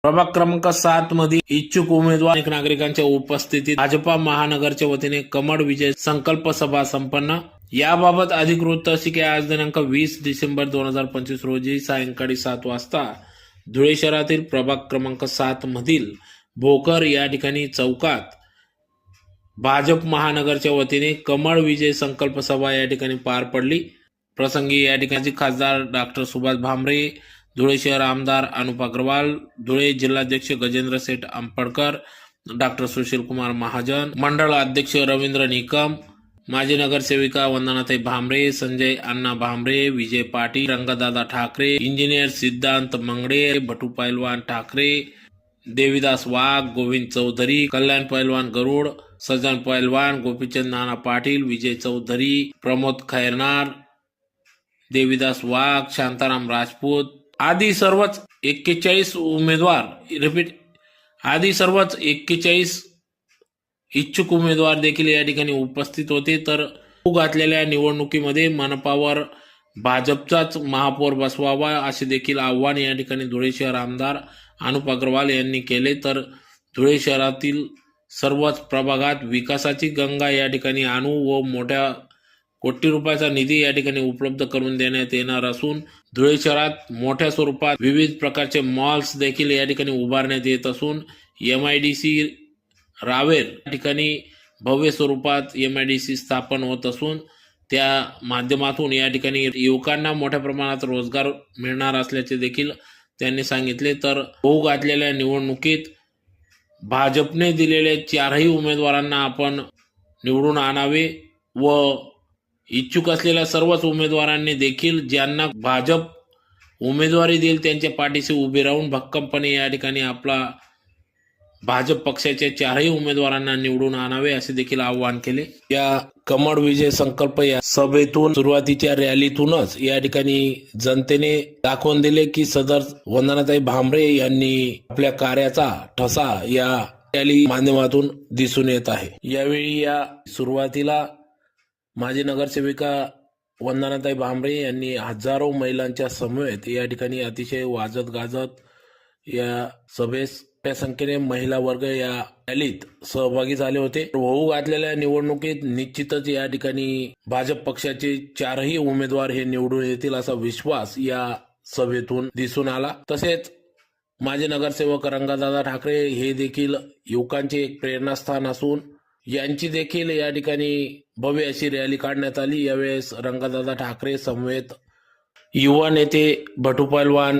प्रभाग क्रमांक 7 मध्ये इच्छुक उमेदवार अनेक नागरिकांच्या उपस्थितीत भाजपा महानगरच्या वतीने कमळ विजय संकल्प सभा संपन्न। याबाबत अधिकृत अशी की आज दिनांक 20 डिसेंबर 2025 रोजी सायंकाळी 7 वाजता धुळे शहरातील प्रभाग क्रमांक 7 मधील भोकर या ठिकाणी चौकात भाजप महानगरच्या वतीने कमळ विजय संकल्प सभा या ठिकाणी पार पडली। प्रसंगी या ठिकाणी खासदार डॉक्टर सुभाष भामरे, धुळे शहर आमदार अनुप अग्रवाल, धुळे जिल्हाध्यक्ष गजेंद्र सेठ अंपडकर, डॉक्टर सुशील कुमार महाजन, मंडळ अध्यक्ष रवींद्र निकम, माजी नगरसेविका वंदनाताई भामरे, संजय अण्णा भामरे, विजय पाटील, रंगदादा ठाकरे, इंजिनियर सिद्धांत मंगडे, भटू पैलवान ठाकरे, देवीदास वाघ, गोविंद चौधरी, कल्याण पैलवान गरुड, सज्जन पैलवान, गोपीचंद नाना पाटील, विजय चौधरी, प्रमोद खैरनार, देवीदास वाघ, शांताराम राजपूत आदी सर्वच 41 उमेदवार आदी सर्वच 41 इच्छुक उमेदवार देखील या ठिकाणी उपस्थित होते। तर घातलेल्या निवडणुकीमध्ये मनपावर भाजपचाच महापौर बसवावा असे देखील आव्हान या ठिकाणी धुळे शहर आमदार अनुप अग्रवाल यांनी केले। तर धुळे शहरातील सर्वच प्रभागात विकासाची गंगा या ठिकाणी आणू व मोठ्या कोटी रुपयाचा निधी या ठिकाणी उपलब्ध करून देण्यात येणार असून धुळे शहरात मोठ्या स्वरूपात विविध प्रकारचे मॉल्स देखील या ठिकाणी उभारण्यात येत असून MIDC रावेर या ठिकाणी भव्य स्वरूपात MIDC स्थापन होत असून त्या माध्यमातून या ठिकाणी युवकांना मोठ्या प्रमाणात रोजगार मिळणार असल्याचे देखील त्यांनी सांगितले। तर होऊ घातलेल्या निवडणुकीत भाजपने दिलेल्या 4ही उमेदवारांना आपण निवडून आणावे व इच्छुक असलेल्या सर्वच उमेदवारांनी देखील ज्यांना भाजप उमेदवारी देईल त्यांच्या पाठीशी उभे राहून भक्कमपणे या ठिकाणी आपला भाजप पक्षाच्या 4ही उमेदवारांना निवडून आणावे असे देखील आवाहन केले। या कमळ विजय संकल्प या सभेतून सुरुवातीच्या रॅलीतूनच या ठिकाणी जनतेने दाखवून दिले की सदर वंदनाताई भामरे यांनी आपल्या कार्याचा ठसा या रॅली माध्यमातून दिसून येत आहे। यावेळी या सुरुवातीला माजी नगरसेविका वंदनाताई भामरे यांनी हजारो महिलांच्या समवेत या ठिकाणी अतिशय वाजत गाजत या सभेस मोठ्या संख्येने महिला वर्ग या रॅलीत सहभागी झाले होते। होऊ घातलेल्या निवडणुकीत निश्चितच या ठिकाणी भाजप पक्षाचे 4ही उमेदवार हे निवडून येतील असा विश्वास या सभेतून दिसून आला। तसेच माजी नगरसेवक रंगदादा ठाकरे हे देखील युवकांचे एक प्रेरणास्थान असून यांची देखील या ठिकाणी भव्य अशी रॅली काढण्यात आली। यावेळेस रंगदादा ठाकरे समवेत युवा नेते भटू पैलवान